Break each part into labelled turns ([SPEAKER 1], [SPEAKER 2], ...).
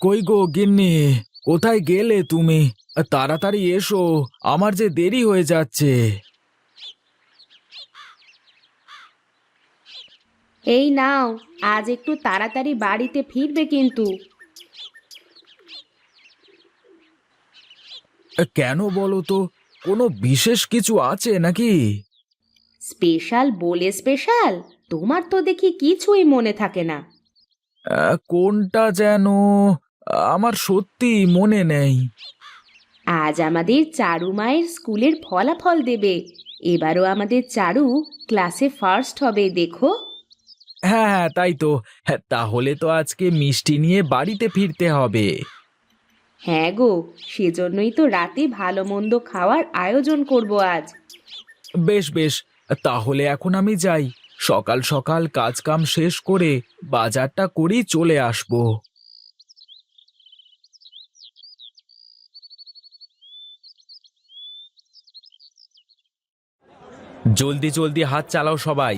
[SPEAKER 1] কই গো গিন্নি, কোথায় গেলে তুমি? তাড়াতাড়ি এসো, আমার যে দেরি হয়ে যাচ্ছে।
[SPEAKER 2] এই নাও, আজ একটু তাড়াতাড়ি বাড়িতে ফিরবে কিন্তু।
[SPEAKER 1] কেন বলো তো, কোনো বিশেষ কিছু আছে নাকি?
[SPEAKER 2] স্পেশাল বলে স্পেশাল, তোমার তো দেখি কিছুই মনে থাকে না।
[SPEAKER 1] কোনটা যেন আমার সত্যি মনে নেই।
[SPEAKER 2] আজ আমাদের চারু মায়ের স্কুলের ফলাফল দেবে। এবারও আমাদের চারু ক্লাসে ফার্স্ট হবে, দেখো।
[SPEAKER 1] হ্যাঁ হ্যাঁ, তাই তো। হ্যাঁ, তাহলে তো আজকে মিষ্টি নিয়ে বাড়িতে ফিরতে হবে।
[SPEAKER 2] হ্যাঁ গো, সেজন্যই তো রাতে ভালো মন্দ খাওয়ার আয়োজন করব আজ।
[SPEAKER 1] বেশ বেশ, তাহলে এখন আমি যাই। সকাল সকাল কাজ কাম শেষ করে বাজারটা করেই চলে আসবো। জলদি জলদি হাত চালাও সবাই।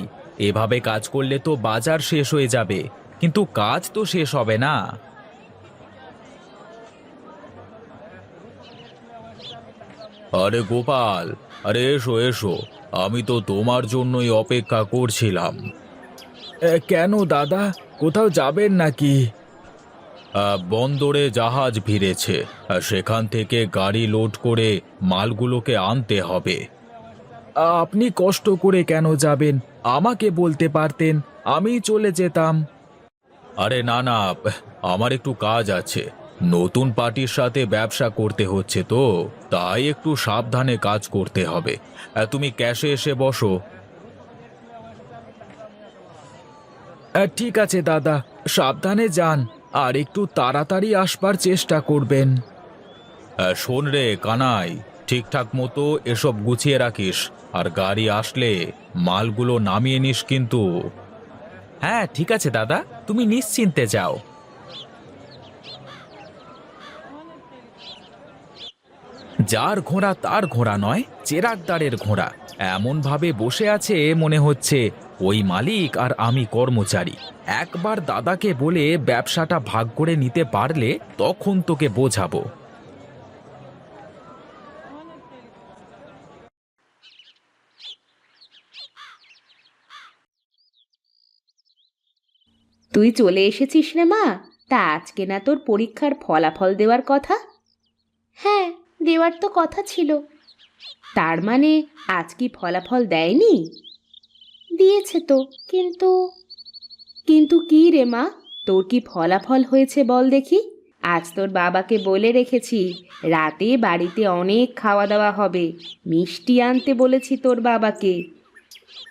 [SPEAKER 1] এভাবে কাজ করলে তো বাজার শেষ হয়ে যাবে, কিন্তু কাজ তো শেষ হবে না। আরে গোপাল, আরে এসো এসো, আমি তো তোমার জন্যই অপেক্ষা করছিলাম। কেন দাদা, কোথাও যাবেন নাকি? বন্দরে জাহাজ ভিড়েছে, সেখান থেকে গাড়ি লোড করে মালগুলোকে আনতে হবে। আপনি কষ্ট করে কেন যাবেন? আমাকে বলতে পারতেন, আমি চলে যেতাম। আরে না না, আমার একটু কাজ আছে। নতুন পার্টির সাথে ব্যবসা করতে হচ্ছে তো, তাই একটু সাবধানে কাজ করতে হবে। তুমি ক্যাশে এসে বসো। ঠিক আছে দাদা, সাবধানে যান, আর একটু তাড়াতাড়ি আসবার চেষ্টা করবেন। শোন রে কানাই, ঠিকঠাক মতো এসব গুছিয়ে রাখিস, আর গাড়ি আসলে মালগুলো নামিয়ে নিস কিন্তু। হ্যাঁ ঠিক আছে দাদা, তুমি নিশ্চিন্তে যাও। যার ঘোড়া তার ঘোড়া নয়, চেরাগদারের ঘোড়া। এমন ভাবে বসে আছে মনে হচ্ছে ওই মালিক আর আমি কর্মচারী। একবার দাদাকে বলে ব্যবসাটা ভাগ করে নিতে পারলে তখন তোকে বোঝাবো।
[SPEAKER 2] তুই চলে এসেছিস রে মা। তা আজকে না তোর পরীক্ষার ফলাফল দেওয়ার কথা? হ্যাঁ, দেওয়ার তো কথা ছিল। তার মানে আজ কি ফলাফল দেয়নি? দিয়েছে তো, কিন্তু কিন্তু কি রে মা, তোর কি ফলাফল হয়েছে বল দেখি। আজ তোর বাবাকে বলে রেখেছি, রাতে বাড়িতে অনেক খাওয়া দাওয়া হবে, মিষ্টি আনতে বলেছি তোর বাবাকে।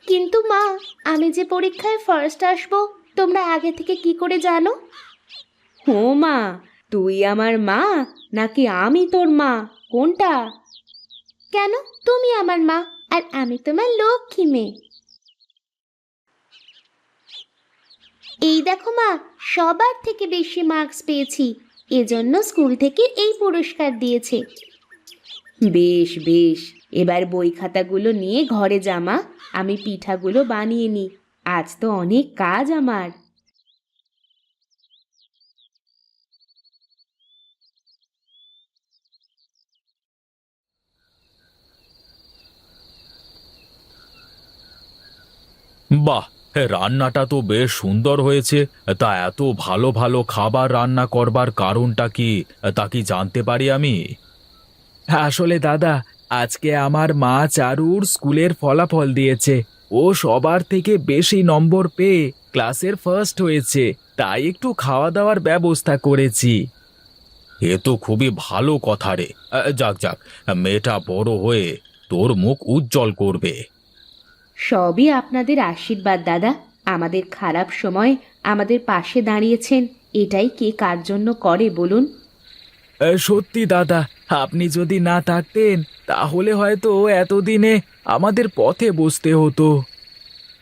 [SPEAKER 2] কিন্তু মা, আমি যে পরীক্ষায় ফার্স্ট আসব, তোমরা আগে থেকে কি করে জানো? ও মা, তুই আমার মা নাকি আমি তোর মা, কোনটা? কেন, তুমি আমার মা আর আমি তোমার লক্ষ্মী মেয়ে। এই দেখো মা, সবার থেকে বেশি মার্কস পেয়েছি, এজন্য স্কুল থেকে এই পুরস্কার দিয়েছে। বেশ বেশ, এবার বই খাতাগুলো নিয়ে ঘরে যা মা, আমি পিঠাগুলো বানিয়ে নি। আজ তো অনেক কাজ আমার।
[SPEAKER 1] বাহ, রান্নাটা তো বেশ সুন্দর হয়েছে। তা এত ভালো ভালো খাবার রান্না করবার কারণটা কি, তা কি জানতে পারি আমি? আসলে দাদা, আজকে আমার মা চারুর স্কুলের ফলাফল দিয়েছে। ও সবার থেকে বেশি নম্বর পেয়ে ক্লাসের ফার্স্ট হয়েছে, তাই একটু খাওয়া দাওয়ার ব্যবস্থা করেছি। এ তো খুবই ভালো কথা রে। যাক যাক, মেয়েটা বড় হয়ে তোর মুখ উজ্জ্বল করবে।
[SPEAKER 2] সবই আপনাদের আশীর্বাদ দাদা। আমাদের খারাপ সময় আমাদের পাশে দাঁড়িয়েছেন, এটাই কে কার জন্য করে বলুন?
[SPEAKER 1] সত্যি দাদা, আপনি যদি না থাকতেন তাহলে হয়তো এতদিনে আমাদের পথে বসতে হতো।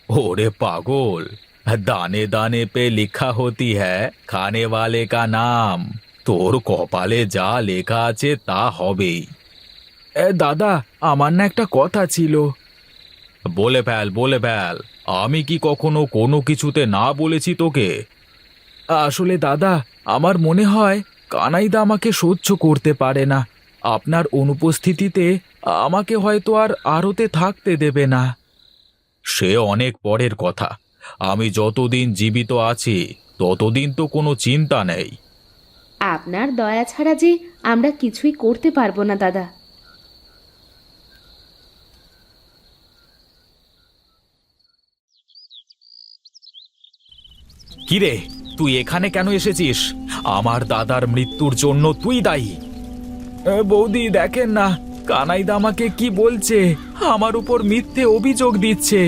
[SPEAKER 1] ওরে পাগল, দানে দানে পে লিখা হতি হ্যায় খানে ওয়ালে কা নাম। তোর কপালে যা লেখা আছে তা হবেই। দাদা, আমার না একটা কথা ছিল। বলে ফেল বলে ফেল, আমি কি কখনো কোনো কিছুতে না বলেছি তোকে? আসলে দাদা, আমার মনে হয় কানাইদা আমাকে সহ্য করতে পারে না। আপনার অনুপস্থিতিতে আমাকে হয়তো আর আড়তে থাকতে দেবে না। সে অনেক পরের কথা। আমি যতদিন জীবিত আছি ততদিন তো কোনো চিন্তা নেই।
[SPEAKER 2] আপনার দয়া ছাড়া যে আমরা কিছুই করতে পারবো না দাদা।
[SPEAKER 1] কিরে, তুই এখানে কেন এসেছিস? আমার দাদার মৃত্যুর জন্য তুই দায়ী। বৌদি দেখেন না, কানাইদা আমাকে কি বলছে, আমার উপর মিথ্যে অভিযোগ দিচ্ছে।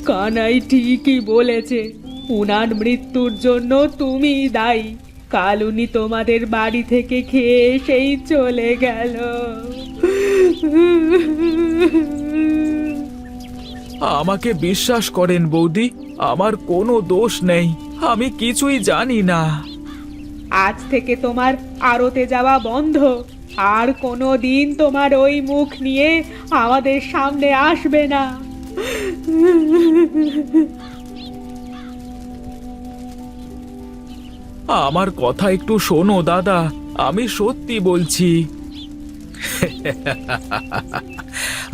[SPEAKER 2] কানাই ঠিকই বলেছে, উনার মৃত্যুর জন্য তুমি দায়ী। কাল উনি তোমাদের বাড়ি থেকে খেয়ে এসেই চলে গেল।
[SPEAKER 1] আমাকে বিশ্বাস করেন বৌদি, আমার কোনো দোষ নেই, আমি কিছুই জানি না।
[SPEAKER 2] আজ থেকে তোমার আড়তে যাওয়া বন্ধ। আর কোনো দিন তোমার ওই মুখ নিয়ে আমাদের সামনে আসবে না।
[SPEAKER 1] আমার কথা একটু শোনো দাদা, আমি সত্যি বলছি।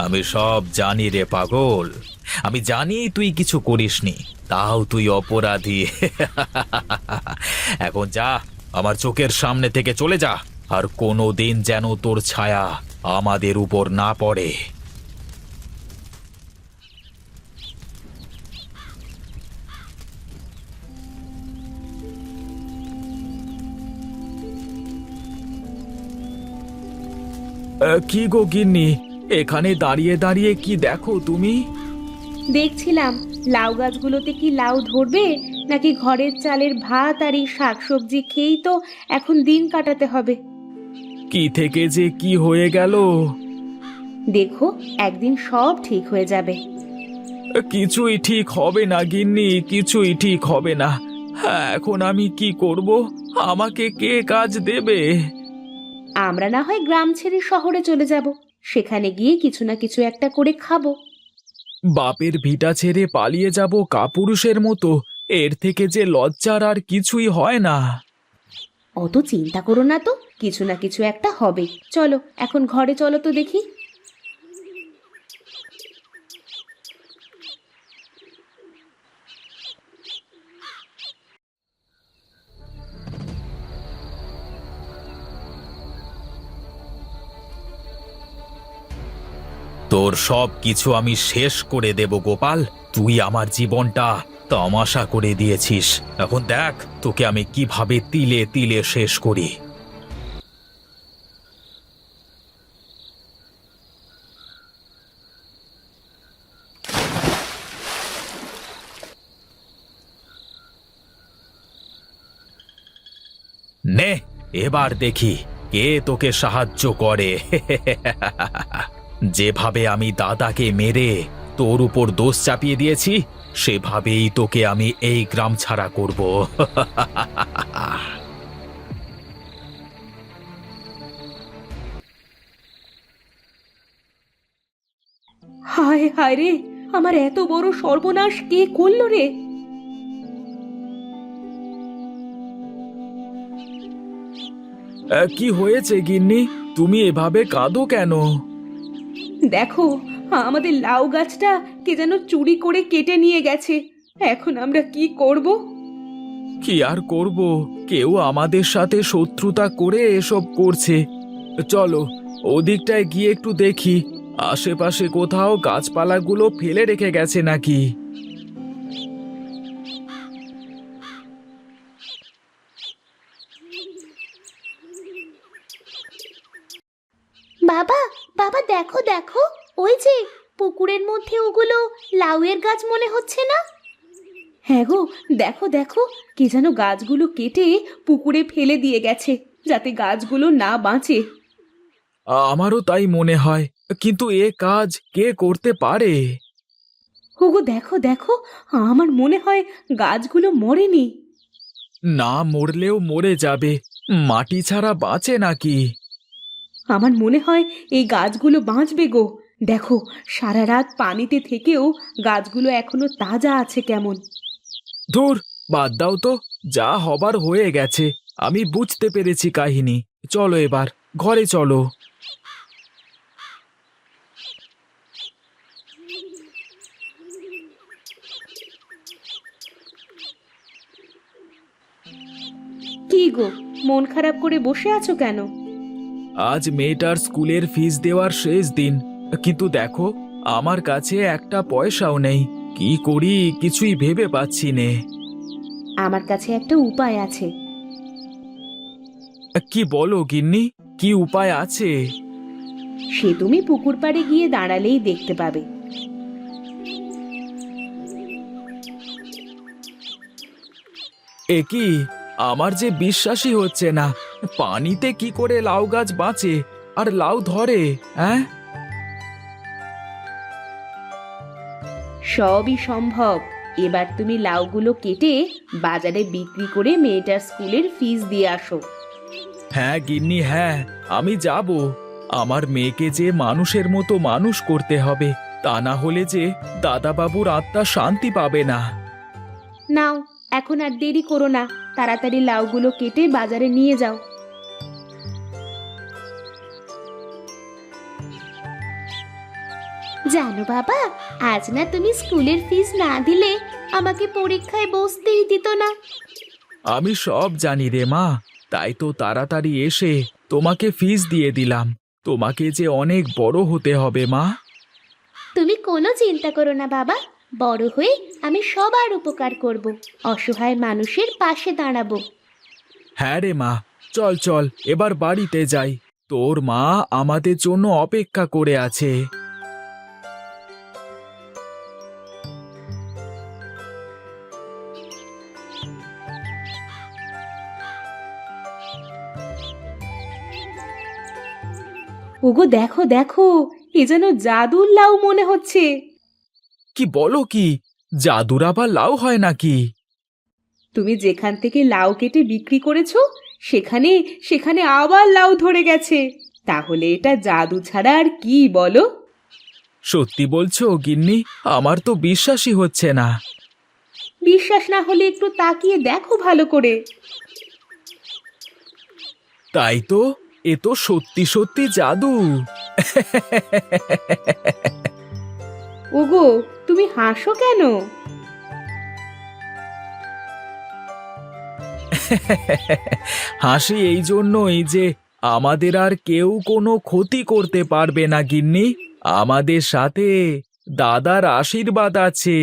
[SPEAKER 1] আমি সব জানি রে পাগল, আমি জানি তুই কিছু করিসনি, তাও তুই অপরাধী। এখন যা, আমার চোখের সামনে থেকে চলে যা, আর কোনো দিন যেন তোর ছায়া আমাদের উপর না পড়ে। কি গো গিন্নি, এখানে দাঁড়িয়ে দাঁড়িয়ে কি দেখো তুমি?
[SPEAKER 2] দেখছিলাম লাউ গাছগুলোতে কি লাউ ধরবে, নাকি ঘরের চালের ভাত আর এই শাকসবজি খেয়েই তো এখন দিন কাটাতে হবে।
[SPEAKER 1] কি থেকে যে কি হয়ে গেল।
[SPEAKER 2] দেখো, একদিন সব ঠিক হয়ে যাবে।
[SPEAKER 1] কিছুই ঠিক হবে না গিন্নি, কিছুই ঠিক হবে না। হ্যাঁ, এখন আমি কি করব? আমাকে কে কাজ দেবে?
[SPEAKER 2] আমরা না হয় গ্রাম ছেড়ে শহরে চলে যাব, সেখানে গিয়ে কিছু না কিছু একটা করে খাবো।
[SPEAKER 1] বাপের ভিটা ছেড়ে পালিয়ে যাব কাপুরুষের মতো? এর থেকে যে লজ্জার আর কিছুই হয় না।
[SPEAKER 2] অত চিন্তা করো না তো, কিছু না কিছু একটা হবে। চলো এখন ঘরে চলো তো দেখি।
[SPEAKER 1] তোর সব কিছু আমি শেষ করে দেব গোপাল। তুই আমার জীবনটা তামাশা করে দিয়েছিস, এখন দেখ তোকে আমি কিভাবে তিলে তিলে শেষ করি। নে, এবার দেখি কে তোকে সাহায্য করে। যেভাবে আমি দাদাকে মেরে তোর উপর দোষ চাপিয়ে দিয়েছি, সেভাবেই তোকে আমি এই গ্রাম ছাড়া করব।
[SPEAKER 2] হায় হায় রে, আমার এত বড় সর্বনাশ কে করলো রে?
[SPEAKER 1] কি হয়েছে গিন্নি, তুমি এভাবে কাঁদো কেন?
[SPEAKER 2] দেখো, আমাদের লাউ গাছটা কে যেন চুরি করে কেটে নিয়ে গেছে। এখন আমরা কি করব?
[SPEAKER 1] কি আর করব, কেউ আমাদের সাথে শত্রুতা করে এসব করছে। চলো ওদিকটায় গিয়ে একটু দেখি, আশেপাশে কোথাও গাছপালাগুলো ফেলে রেখে গেছে নাকি।
[SPEAKER 2] বাবা, বাবা দেখো দেখো, ওই যে পুকুরের মধ্যে ওগুলো লাউয়ের গাছ মনে হচ্ছে না? হ্যাঁ গো, দেখো দেখো, কে যেন গাছগুলো কেটে পুকুরে ফেলে দিয়ে গেছে, যাতে গাছগুলো না বাঁচে।
[SPEAKER 1] আমারও তাই মনে হয়, কিন্তু এ কাজ কে করতে পারে?
[SPEAKER 2] ওগো দেখো দেখো, আমার মনে হয় গাছগুলো মরেনি।
[SPEAKER 1] না মরলেও মরে যাবে, মাটি ছাড়া বাঁচে নাকি?
[SPEAKER 2] আমার মনে হয় এই গাছগুলো বাঁচবে গো। দেখো, সারা রাত পানিতে থেকেও গাছগুলো এখনো তাজা আছে কেমন।
[SPEAKER 1] ধুর, বাদ দাও তো, যা হবার হয়ে গেছে। আমি বুঝতে পেরেছি কাহিনী। চলো এবার ঘরে চলো।
[SPEAKER 2] কি গো, মন খারাপ করে বসে আছো কেন?
[SPEAKER 1] আজ মেয়েটার স্কুলের ফিস দেওয়ার শেষ দিন, কিন্তু দেখো আমার কাছে একটা পয়সাও নেই। কি করি কিছুই ভেবে পাচ্ছি নে।
[SPEAKER 2] আমার কাছে একটা উপায় আছে।
[SPEAKER 1] কি বলো গিন্নি, কি উপায় আছে?
[SPEAKER 2] সে তুমি পুকুর পাড়ে গিয়ে দাঁড়ালেই দেখতে পাবে।
[SPEAKER 1] এ কি, আমার যে বিশ্বাসই হচ্ছে না। পানিতে কি করে লাউ গাছ বাঁচে আর লাউ ধরে? হ্যাঁ,
[SPEAKER 2] সবই সম্ভব। এবার তুমি লাউগুলো কেটে বাজারে বিক্রি করে মেয়েটার স্কুলের ফিস দিয়ে আসো।
[SPEAKER 1] হ্যাঁ গিন্নি, হ্যাঁ, আমি যাব। আমার মেয়েকে যে মানুষের মতো মানুষ করতে হবে, তা না হলে যে দাদাবাবুর আত্মা শান্তি পাবে না।
[SPEAKER 2] নাও, এখন আর দেরি করো না, তাড়াতাড়ি লাউগুলো কেটে বাজারে নিয়ে যাও। জানো বাবা, আজ না তুমি স্কুলের ফিস না দিলে আমাকে পরীক্ষায় বসতেই দিত না।
[SPEAKER 1] আমি সব জানি রে মা, তাই তো তাড়াতাড়ি এসে তোমাকে ফিস দিয়ে দিলাম। তোমাকে যে অনেক বড় হতে হবে মা।
[SPEAKER 2] তুমি কোনো চিন্তা করো না বাবা, বড় হয়ে আমি সবার উপকার করব, অসহায় মানুষের পাশে দাঁড়াবো।
[SPEAKER 1] হ্যাঁ রে মা, চল চল এবার বাড়িতে যাই। তোর মা আমাদের জন্য অপেক্ষা করে আছে।
[SPEAKER 2] ওগো দেখো দেখো, এ যেন জাদুর লাউ মনে হচ্ছে।
[SPEAKER 1] কি বলো কি, জাদুর আবার লাউ হয় নাকি?
[SPEAKER 2] তুমি যেখান থেকে লাউ কেটে বিক্রি করেছো সেখানে সেখানে আবার লাউ ধরে গেছে। তাহলে এটা জাদু ছাড়া আর কি বলো?
[SPEAKER 1] সত্যি বলছো গিন্নি? আমার তো বিশ্বাসই হচ্ছে না।
[SPEAKER 2] বিশ্বাস না হলে একটু তাকিয়ে দেখো ভালো করে।
[SPEAKER 1] তাই তো, এ তো সত্যি সত্যি জাদু।
[SPEAKER 2] ওগো, তুমি হাসো কেন?
[SPEAKER 1] হাসি এই জন্যই যে আমাদের আর কেউ কোনো ক্ষতি করতে পারবে না গিন্নি। আমাদের সাথে দাদার আশীর্বাদ আছে।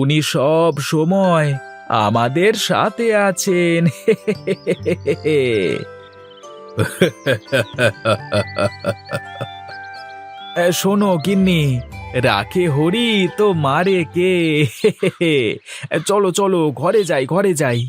[SPEAKER 1] উনি সব সময় আমাদের সাথে আছেন। শোনো গিন্নি, রাখে হরি তো মারে কে। চলো চলো ঘরে যাই, ঘরে যাই।